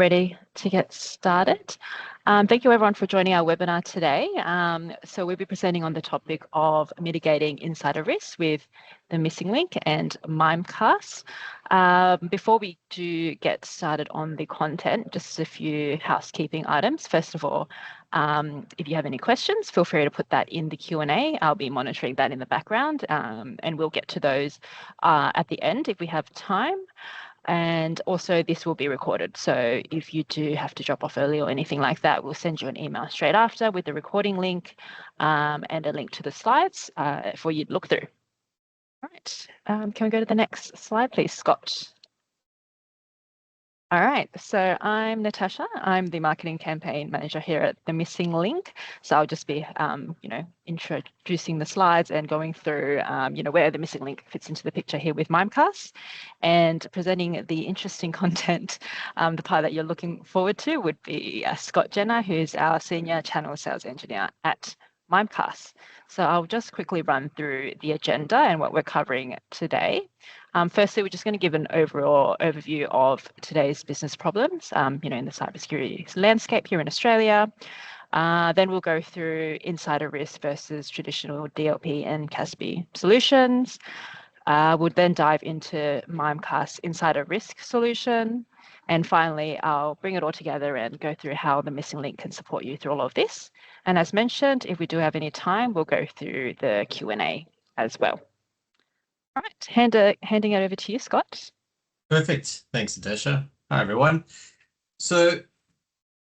Ready to get started. Thank you everyone for joining our webinar today. So we'll be presenting on the topic of mitigating insider risk with the Missing Link and Mimecast. Before we do get started on the content, just a few housekeeping items. First of all, if you have any questions, feel free to put that in the Q&A. I'll be monitoring that in the background, and we'll get to those at the end if we have time. And also this will be recorded. So if you do have to drop off early or anything like that, we'll send you an email straight after with the recording link and a link to the slides for you to look through. All right, can we go to the next slide, please, Scott? All right, so I'm Natasha. I'm the marketing campaign manager here at the Missing Link. So I'll just be, introducing the slides and going through, where the Missing Link fits into the picture here with Mimecast, and presenting the interesting content. The part that you're looking forward to would be Scott Jenner, who's our senior channel sales engineer at Mimecast. So I'll just quickly run through the agenda and what we're covering today. Firstly, we're just going to give an overall overview of today's business problems, in the cybersecurity landscape here in Australia. Then we'll go through insider risk versus traditional DLP and CASB solutions. We'll then dive into Mimecast's insider risk solution. And finally, I'll bring it all together and go through how the Missing Link can support you through all of this. And as mentioned, if we do have any time, we'll go through the Q&A as well. All right, handing it over to you, Scott. Perfect. Thanks, Natasha. Hi, everyone. So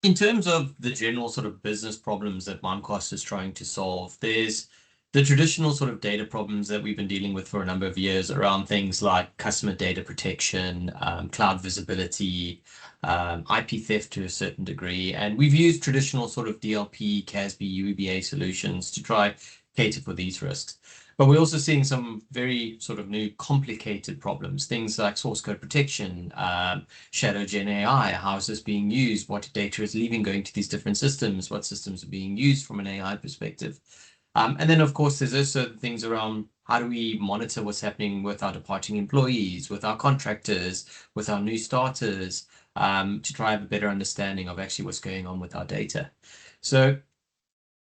in terms of the general sort of business problems that Mimecast is trying to solve, there's the traditional sort of data problems that we've been dealing with for a number of years around things like customer data protection, cloud visibility, IP theft to a certain degree. And we've used traditional sort of DLP, CASB, UEBA solutions to try cater for these risks. But we're also seeing some very sort of new complicated problems, things like source code protection, shadow gen AI, how is this being used, what data is leaving going to these different systems, what systems are being used from an AI perspective. And then, of course, there's also things around how do we monitor what's happening with our departing employees, with our contractors, with our new starters, to try to have a better understanding of actually what's going on with our data. So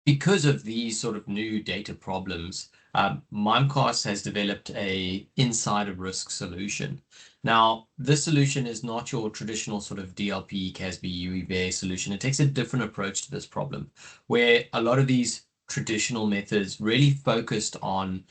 because of these sort of new data problems, Mimecast has developed a insider risk solution. Now, this solution is not your traditional sort of DLP, CASB, UEBA solution. It takes a different approach to this problem, where a lot of these traditional methods really focused on,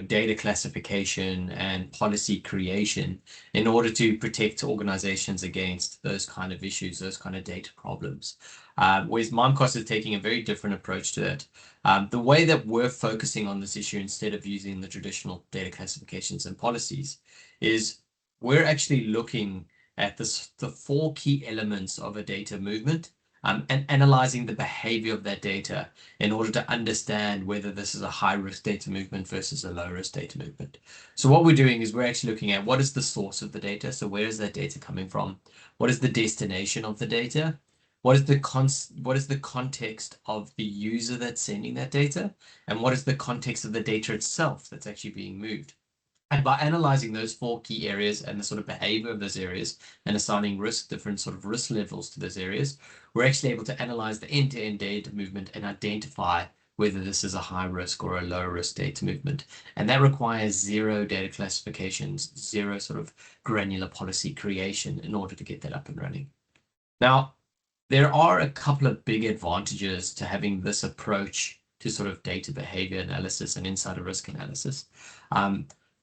data classification and policy creation in order to protect organizations against those kind of issues, those kind of data problems. Whereas Mimecast is taking a very different approach to it. The way that we're focusing on this issue instead of using the traditional data classifications and policies is we're actually looking at the 4 key elements of a data movement and analyzing the behavior of that data in order to understand whether this is a high-risk data movement versus a low-risk data movement. So what we're doing is we're actually looking at what is the source of the data. So where is that data coming from? What is the destination of the data? What is the context of the user that's sending that data? And what is the context of the data itself that's actually being moved? And by analyzing those 4 key areas and the sort of behavior of those areas and assigning different sort of risk levels to those areas, we're actually able to analyze the end-to-end data movement and identify whether this is a high risk or a low risk data movement. And that requires 0 data classifications, 0 sort of granular policy creation in order to get that up and running. Now, there are a couple of big advantages to having this approach to sort of data behavior analysis and insider risk analysis.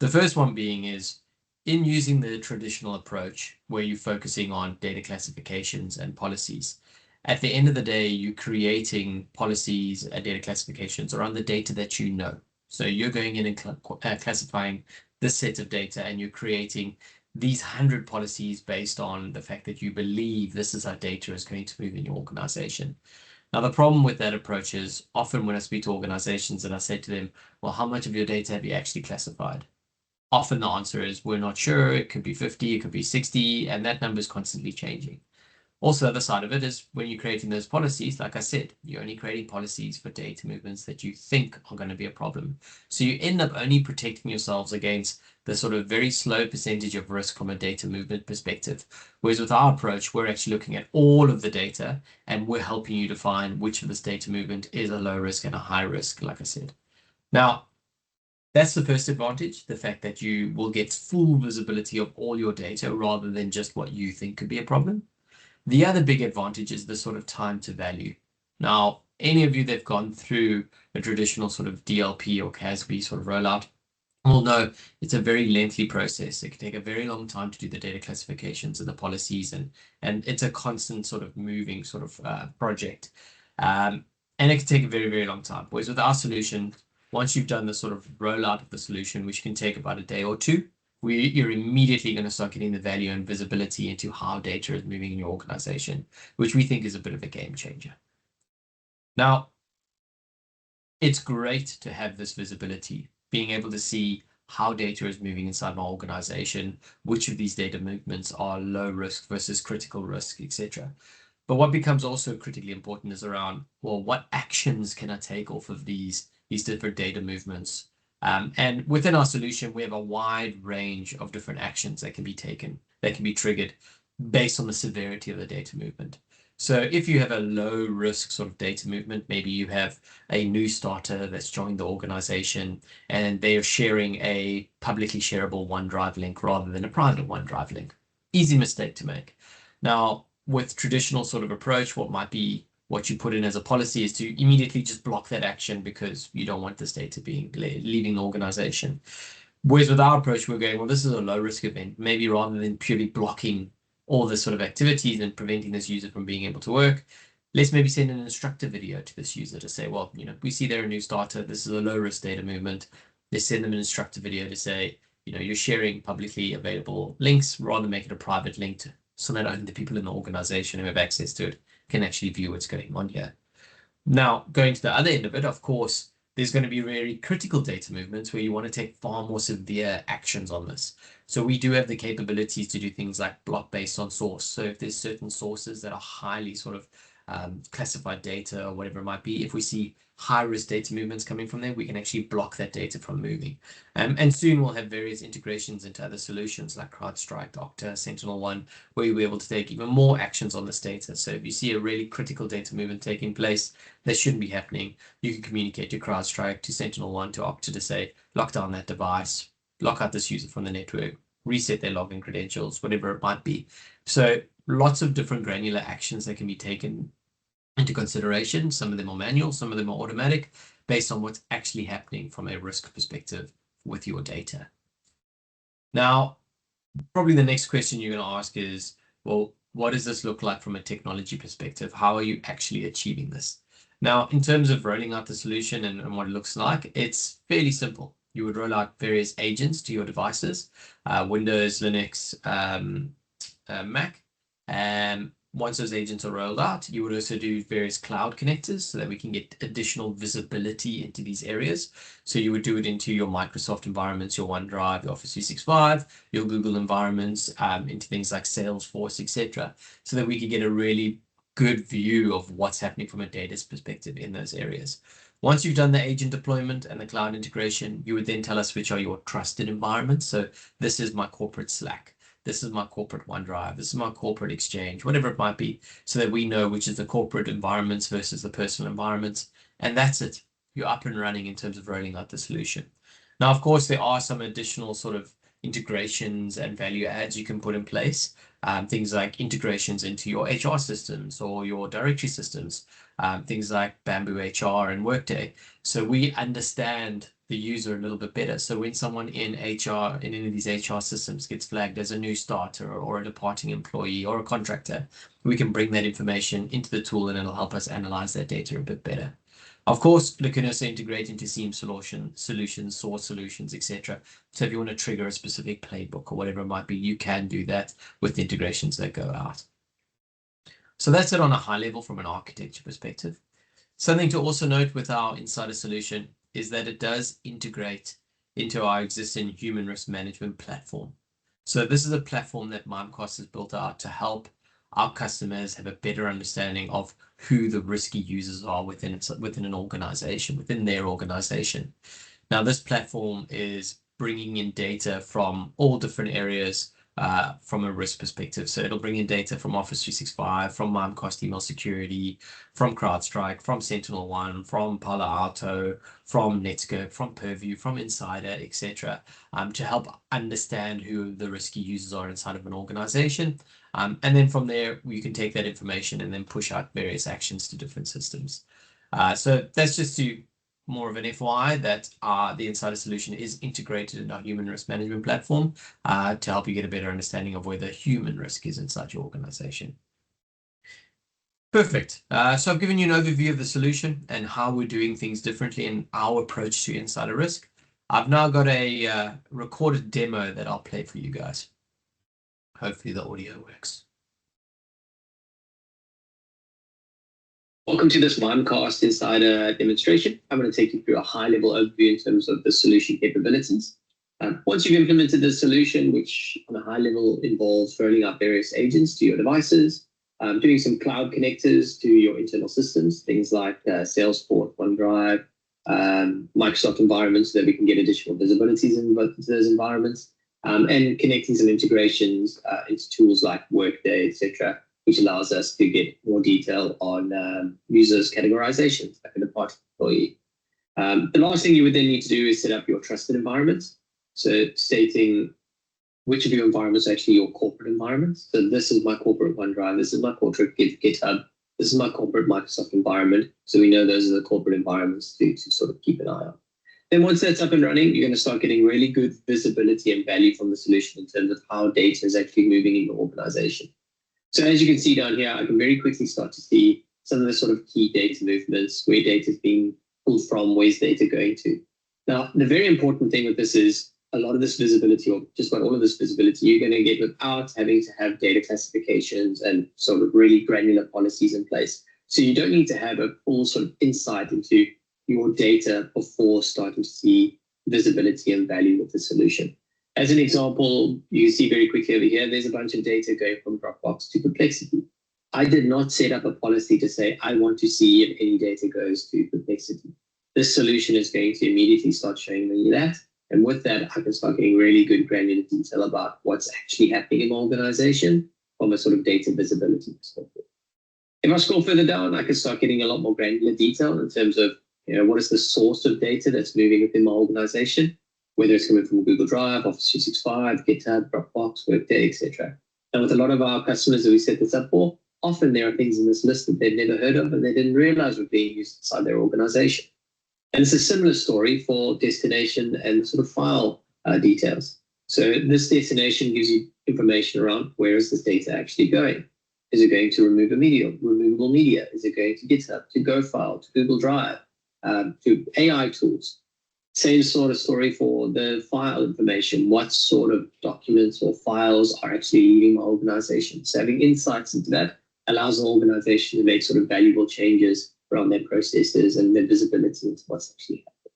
The first one being is in using the traditional approach where you're focusing on data classifications and policies. At the end of the day, you're creating policies and data classifications around the data that you know. So you're going in and classifying this set of data, and you're creating these 100 policies based on the fact that you believe this is how data is going to move in your organization. Now, the problem with that approach is often when I speak to organizations and I say to them, well, how much of your data have you actually classified? Often the answer is, we're not sure. It could be 50, it could be 60, and that number is constantly changing. Also, the other side of it is when you're creating those policies, like I said, you're only creating policies for data movements that you think are going to be a problem. So you end up only protecting yourselves against the sort of very slow percentage of risk from a data movement perspective. Whereas with our approach, we're actually looking at all of the data and we're helping you define which of this data movement is a low risk and a high risk, like I said. Now, that's the first advantage, the fact that you will get full visibility of all your data rather than just what you think could be a problem. The other big advantage is the sort of time to value. Now, any of you that have gone through a traditional sort of DLP or CASB sort of rollout will know it's a very lengthy process. It can take a very long time to do the data classifications and the policies, and it's a constant sort of moving sort of project. And it can take a very, very long time. Whereas with our solution, once you've done the sort of rollout of the solution, which can take about a day or two, you're immediately going to start getting the value and visibility into how data is moving in your organization, which we think is a bit of a game changer. Now, it's great to have this visibility, being able to see how data is moving inside my organization, which of these data movements are low risk versus critical risk, etc. But what becomes also critically important is around, well, what actions can I take off of these different data movements? And within our solution, we have a wide range of different actions that can be taken, that can be triggered based on the severity of the data movement. So if you have a low risk sort of data movement, maybe you have a new starter that's joined the organization and they are sharing a publicly shareable OneDrive link rather than a private OneDrive link. Easy mistake to make. Now, with traditional sort of approach, what you put in as a policy is to immediately just block that action because you don't want this data leaving the organization. Whereas with our approach, we're going, well, this is a low risk event. Maybe rather than purely blocking all this sort of activities and preventing this user from being able to work, let's maybe send an instructor video to this user to say, well, we see they're a new starter. This is a low risk data movement. Let's send them an instructor video to say, you're sharing publicly available links, rather make it a private link so that only the people in the organization who have access to it can actually view what's going on here. Now, going to the other end of it, of course, there's going to be very critical data movements where you want to take far more severe actions on this. So we do have the capabilities to do things like block based on source. So if there's certain sources that are highly sort of classified data or whatever it might be, if we see high-risk data movements coming from there, we can actually block that data from moving. And soon we'll have various integrations into other solutions like CrowdStrike, Okta, SentinelOne, where you'll be able to take even more actions on this data. So if you see a really critical data movement taking place that shouldn't be happening, you can communicate to CrowdStrike, to SentinelOne, to Okta to say, lock down that device, lock out this user from the network, reset their login credentials, whatever it might be. So lots of different granular actions that can be taken into consideration. Some of them are manual, some of them are automatic, based on what's actually happening from a risk perspective with your data. Now, probably the next question you're going to ask is, well, what does this look like from a technology perspective? How are you actually achieving this? Now, in terms of rolling out the solution and what it looks like, it's fairly simple. You would roll out various agents to your devices, Windows, Linux, Mac. And once those agents are rolled out, you would also do various cloud connectors so that we can get additional visibility into these areas. So you would do it into your Microsoft environments, your OneDrive, your Office 365, your Google environments, into things like Salesforce, etc., so that we could get a really good view of what's happening from a data perspective in those areas. Once you've done the agent deployment and the cloud integration, you would then tell us which are your trusted environments. So this is my corporate Slack. This is my corporate OneDrive. This is my corporate Exchange, whatever it might be, so that we know which is the corporate environments versus the personal environments. And that's it. You're up and running in terms of rolling out the solution. Now, of course, there are some additional sort of integrations and value adds you can put in place. Things like integrations into your HR systems or your directory systems, things like Bamboo HR and Workday. So we understand the user a little bit better. So when someone in HR, in any of these HR systems gets flagged as a new starter or a departing employee or a contractor, we can bring that information into the tool and it'll help us analyze that data a bit better. Of course, we can also integrate into SIEM solutions, source solutions, etc. So if you want to trigger a specific playbook or whatever it might be, you can do that with the integrations that go out. So that's it on a high level from an architecture perspective. Something to also note with our Insider solution is that it does integrate into our existing human risk management platform. So this is a platform that Mimecast has built out to help our customers have a better understanding of who the risky users are within an organization, within their organization. Now, this platform is bringing in data from all different areas from a risk perspective. So it'll bring in data from Office 365, from Mimecast email security, from CrowdStrike, from SentinelOne, from Palo Alto, from Netscope, from Purview, from Insider, etc., to help understand who the risky users are inside of an organization. And then from there, you can take that information and then push out various actions to different systems. So that's just more of an FYI that the Insider solution is integrated in our human risk management platform to help you get a better understanding of where the human risk is inside your organization. Perfect. So I've given you an overview of the solution and how we're doing things differently in our approach to insider risk. I've now got a recorded demo that I'll play for you guys. Hopefully the audio works. Welcome to this Mimecast Insider demonstration. I'm going to take you through a high-level overview in terms of the solution capabilities. Once you've implemented the solution, which on a high level involves rolling out various agents to your devices, doing some cloud connectors to your internal systems, things like Salesforce, OneDrive, Microsoft environments, so that we can get additional visibilities in those environments, and connecting some integrations into tools like Workday, etc., which allows us to get more detail on users' categorizations, like a departing employee. The last thing you would then need to do is set up your trusted environments. So stating which of your environments are actually your corporate environments. So this is my corporate OneDrive, this is my corporate GitHub, this is my corporate Microsoft environment. So we know those are the corporate environments to sort of keep an eye on. Then once that's up and running, you're going to start getting really good visibility and value from the solution in terms of how data is actually moving in your organization. So as you can see down here, I can very quickly start to see some of the sort of key data movements, where data is being pulled from, where's data going to. Now, the very important thing with this is a lot of this visibility, or just about all of this visibility, you're going to get without having to have data classifications and sort of really granular policies in place. So you don't need to have a full sort of insight into your data before starting to see visibility and value with the solution. As an example, you see very quickly over here, there's a bunch of data going from Dropbox to Perplexity. I did not set up a policy to say, I want to see if any data goes to Perplexity. This solution is going to immediately start showing me that. And with that, I can start getting really good granular detail about what's actually happening in my organization from a sort of data visibility perspective. If I scroll further down, I can start getting a lot more granular detail in terms of, what is the source of data that's moving within my organization, whether it's coming from Google Drive, Office 365, GitHub, Dropbox, Workday, etc. And with a lot of our customers that we set this up for, often there are things in this list that they've never heard of and they didn't realize were being used inside their organization. And it's a similar story for destination and sort of file details. So this destination gives you information around where is this data actually going. Is it going to removable media? Is it going to GitHub, to GoFile, to Google Drive, to AI tools? Same sort of story for the file information. What sort of documents or files are actually leaving my organization? So having insights into that allows an organization to make sort of valuable changes around their processes and their visibility into what's actually happening.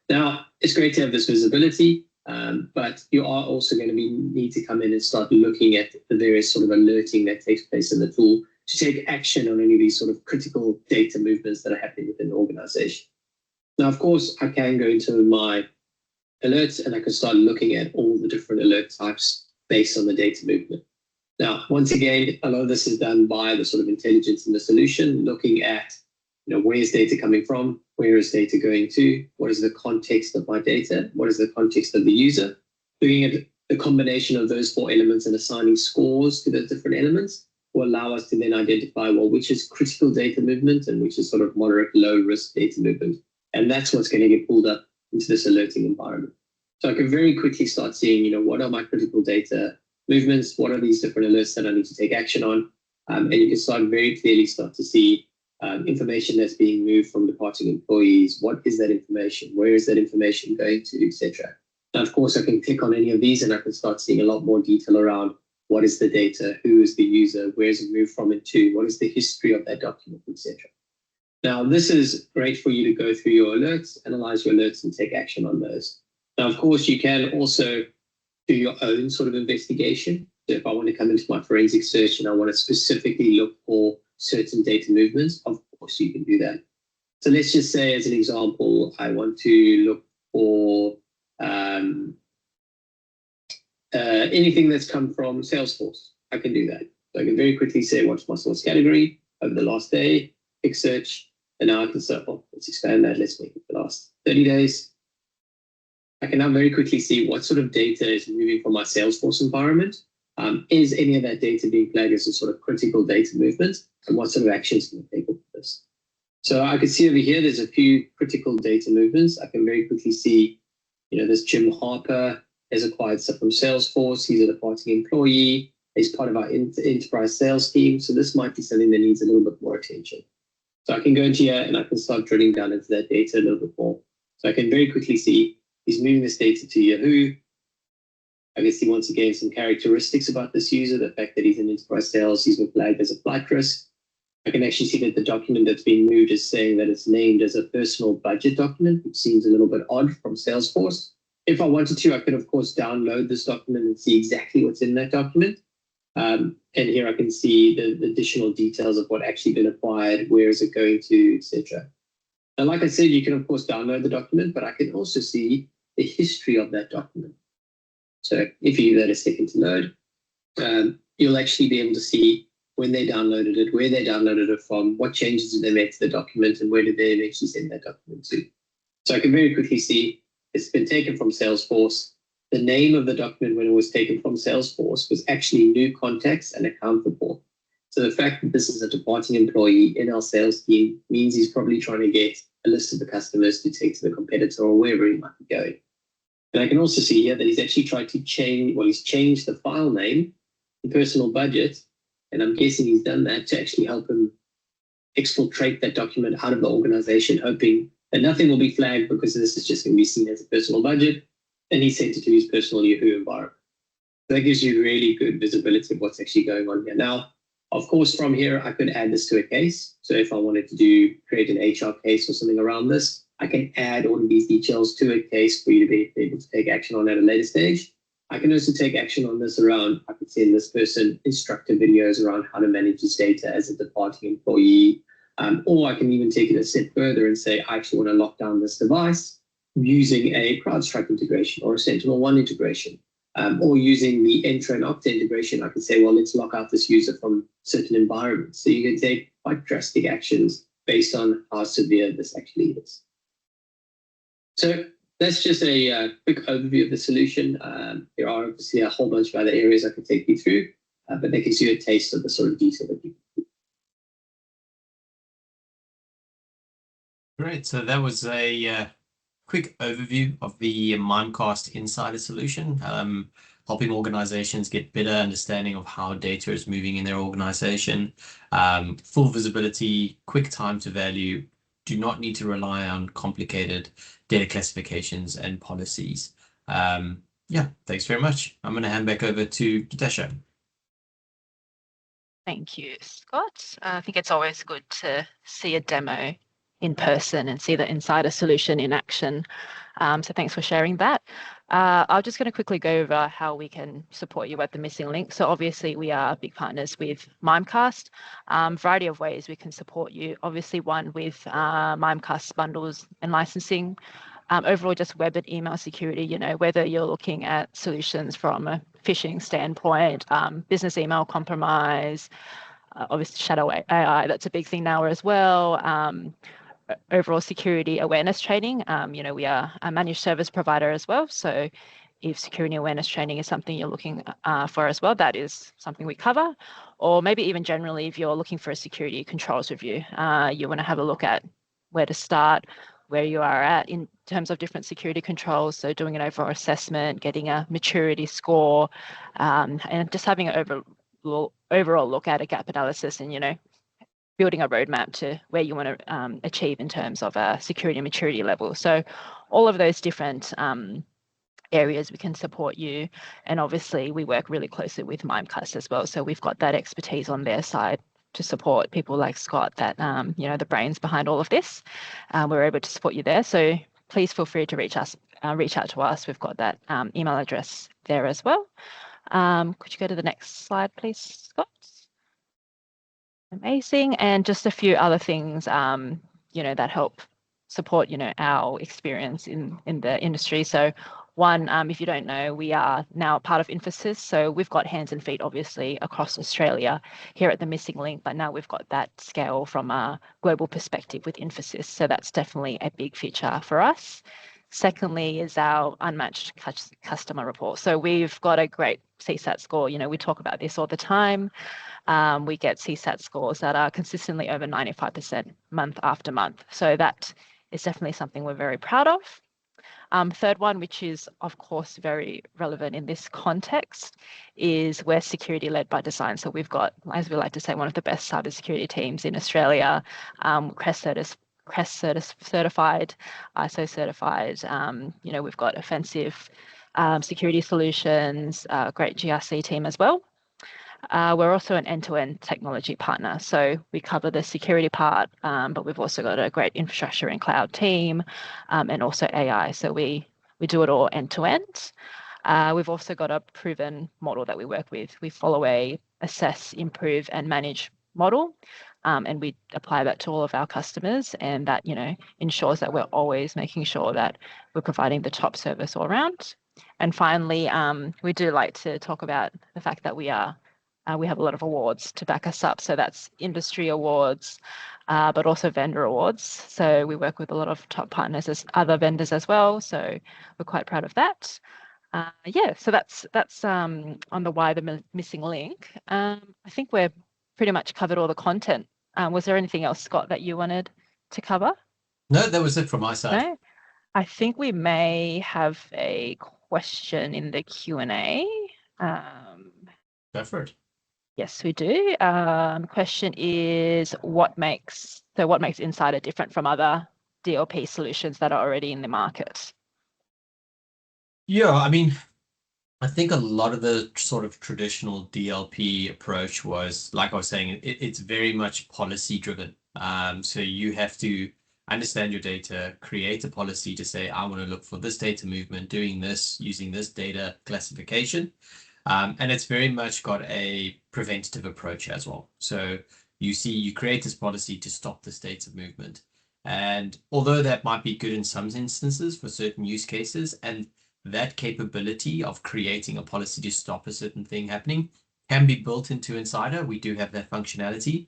Now, it's great to have this visibility, but you are also going to need to come in and start looking at the various sort of alerting that takes place in the tool to take action on any of these sort of critical data movements that are happening within the organization. Now, of course, I can go into my alerts and I can start looking at all the different alert types based on the data movement. Now, once again, a lot of this is done by the sort of intelligence in the solution, looking at, where is data coming from? Where is data going to? What is the context of my data? What is the context of the user? Looking at the combination of those four elements and assigning scores to those different elements will allow us to then identify, well, which is critical data movement and which is sort of moderate, low risk data movement. And that's what's going to get pulled up into this alerting environment. So I can very quickly start seeing, what are my critical data movements? What are these different alerts that I need to take action on? And you can very clearly start to see information that's being moved from departing employees. What is that information? Where is that information going to, etc. Now, of course, I can click on any of these and I can start seeing a lot more detail around what is the data, who is the user, where is it moved from and to, what is the history of that document, etc. Now, this is great for you to go through your alerts, analyze your alerts, and take action on those. Now, of course, you can also do your own sort of investigation. So if I want to come into my forensic search and I want to specifically look for certain data movements, of course you can do that. So let's just say, as an example, I want to look for anything that's come from Salesforce. I can do that. So I can very quickly say, what's my source category over the last day, pick search, and now I can say, oh, let's expand that. Let's make it the last 30 days. I can now very quickly see what sort of data is moving from my Salesforce environment. Is any of that data being flagged as a sort of critical data movement? And what sort of actions can I take with this? So I can see over here, there's a few critical data movements. I can very quickly see, this Jim Harper has acquired stuff from Salesforce. He's a departing employee. He's part of our enterprise sales team. So this might be something that needs a little bit more attention. So I can go into here and I can start drilling down into that data a little bit more. So I can very quickly see he's moving this data to Yahoo. I can see once again some characteristics about this user, the fact that he's in enterprise sales, he's been flagged as a flight risk. I can actually see that the document that's being moved is saying that it's named as a personal budget document, which seems a little bit odd from Salesforce. If I wanted to, I could, of course, download this document and see exactly what's in that document. And here I can see the additional details of what actually been acquired, where is it going to, etc. And like I said, you can, of course, download the document, but I can also see the history of that document. So if you give that a second to load, you'll actually be able to see when they downloaded it, where they downloaded it from, what changes did they make to the document, and where did they eventually send that document to. So I can very quickly see it's been taken from Salesforce. The name of the document when it was taken from Salesforce was actually new contacts and account report. So the fact that this is a departing employee in our sales team means he's probably trying to get a list of the customers to take to the competitor or wherever he might be going. And I can also see here that he's actually tried to change, he's changed the file name to personal budget. And I'm guessing he's done that to actually help him exfiltrate that document out of the organization, hoping that nothing will be flagged because this is just going to be seen as a personal budget. And he sent it to his personal Yahoo environment. So that gives you really good visibility of what's actually going on here. Now, of course, from here, I could add this to a case. So if I wanted to create an HR case or something around this, I can add all of these details to a case for you to be able to take action on at a later stage. I can also take action on this around, I could send this person instructor videos around how to manage his data as a departing employee. Or I can even take it a step further and say, I actually want to lock down this device using a CrowdStrike integration or a SentinelOne integration. Or using the Entra and Okta integration, I can say, well, let's lock out this user from certain environments. So you can take quite drastic actions based on how severe this actually is. So that's just a quick overview of the solution. There are obviously a whole bunch of other areas I could take you through, but that gives you a taste of the sort of detail that you can do. Great. So that was a quick overview of the Mimecast Insider solution, helping organizations get better understanding of how data is moving in their organization, full visibility, quick time to value, do not need to rely on complicated data classifications and policies. Yeah, thanks very much. I'm going to hand back over to Natasha. Thank you, Scott. I think it's always good to see a demo in person and see the Insider solution in action. So thanks for sharing that. I'm just going to quickly go over how we can support you at the Missing Link. So obviously we are big partners with Mimecast. Variety of ways we can support you. Obviously one with Mimecast bundles and licensing. Overall, just web and email security, whether you're looking at solutions from a phishing standpoint, business email compromise, obviously shadow AI, that's a big thing now as well. Overall security awareness training. We are a managed service provider as well. So if security awareness training is something you're looking for as well, that is something we cover. Or maybe even generally, if you're looking for a security controls review, you want to have a look at where to start, where you are at in terms of different security controls. So doing an overall assessment, getting a maturity score, and just having an overall look at a gap analysis and, building a roadmap to where you want to achieve in terms of a security and maturity level. So all of those different areas we can support you. And obviously we work really closely with Mimecast as well. So we've got that expertise on their side to support people like Scott that, the brains behind all of this. We're able to support you there. So please feel free to reach out to us. We've got that email address there as well. Could you go to the next slide, please, Scott? Amazing. And just a few other things, that help support, our experience in the industry. So one, if you don't know, we are now part of Infosys. So we've got hands and feet, obviously, across Australia here at the Missing Link, but now we've got that scale from a global perspective with Infosys. So that's definitely a big feature for us. Secondly is our unmatched customer report. So we've got a great CSAT score. We talk about this all the time. We get CSAT scores that are consistently over 95% month after month. So that is definitely something we're very proud of. Third one, which is of course very relevant in this context, is we're security led by design. So we've got, as we like to say, one of the best cybersecurity teams in Australia, CREST certified, ISO certified. We've got offensive security solutions, great GRC team as well. We're also an end-to-end technology partner. So we cover the security part, but we've also got a great infrastructure and cloud team, and also AI. So we do it all end-to-end. We've also got a proven model that we work with. We follow a assess, improve, and manage model, and we apply that to all of our customers, and that ensures that we're always making sure that we're providing the top service all around. And finally, we do like to talk about the fact that we have a lot of awards to back us up. So that's industry awards, but also vendor awards. So we work with a lot of top partners as other vendors as well. So we're quite proud of that. So that's on the why the missing link. I think we're pretty much covered all the content. Was there anything else, Scott, that you wanted to cover? No, that was it from my side. No? I think we may have a question in the Q&A. Go for it. Yes, we do. Question is, what makes Insider different from other DLP solutions that are already in the market? Yeah, I mean, I think a lot of the sort of traditional DLP approach was, like I was saying, it's very much policy driven. So you have to understand your data, create a policy to say, I want to look for this data movement, doing this, using this data classification. And it's very much got a preventative approach as well. So you create this policy to stop this data movement. And although that might be good in some instances for certain use cases, and that capability of creating a policy to stop a certain thing happening can be built into Insider. We do have that functionality,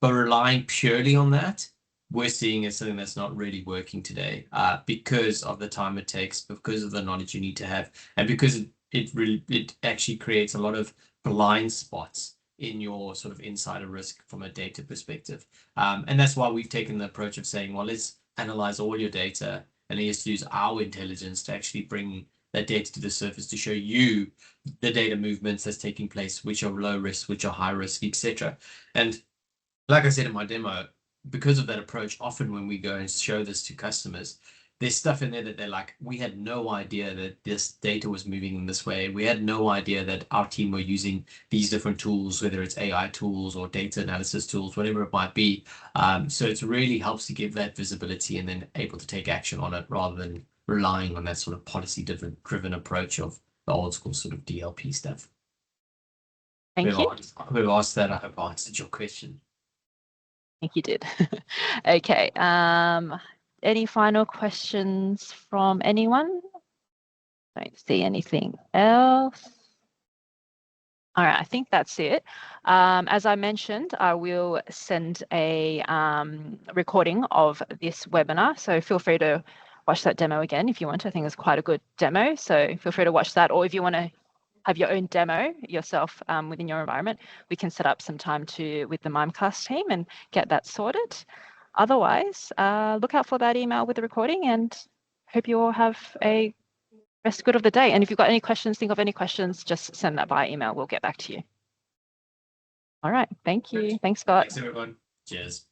but relying purely on that, we're seeing as something that's not really working today, because of the time it takes, because of the knowledge you need to have, and because it actually creates a lot of blind spots in your sort of insider risk from a data perspective. And that's why we've taken the approach of saying, well, let's analyze all your data and let's use our intelligence to actually bring that data to the surface to show you the data movements that's taking place, which are low risk, which are high risk, etc. And like I said in my demo, because of that approach, often when we go and show this to customers, there's stuff in there that they're like, we had no idea that this data was moving in this way. We had no idea that our team were using these different tools, whether it's AI tools or data analysis tools, whatever it might be. So it really helps to give that visibility and then able to take action on it rather than relying on that sort of policy-driven approach of the old school sort of DLP stuff. Thank you. Whoever asked that, I hope I answered your question. I think you did. Okay. Any final questions from anyone? Don't see anything else. All right, I think that's it. As I mentioned, I will send a recording of this webinar, so feel free to watch that demo again if you want. I think it's quite a good demo, so feel free to watch that, or if you want to have your own demo yourself within your environment, we can set up some time with the Mimecast team and get that sorted. Otherwise, look out for that email with the recording, and hope you all have a rest good of the day. And if you've got any questions, think of any questions, just send that by email. We'll get back to you. All right. Thank you. Thanks, Scott. Thanks, everyone. Cheers.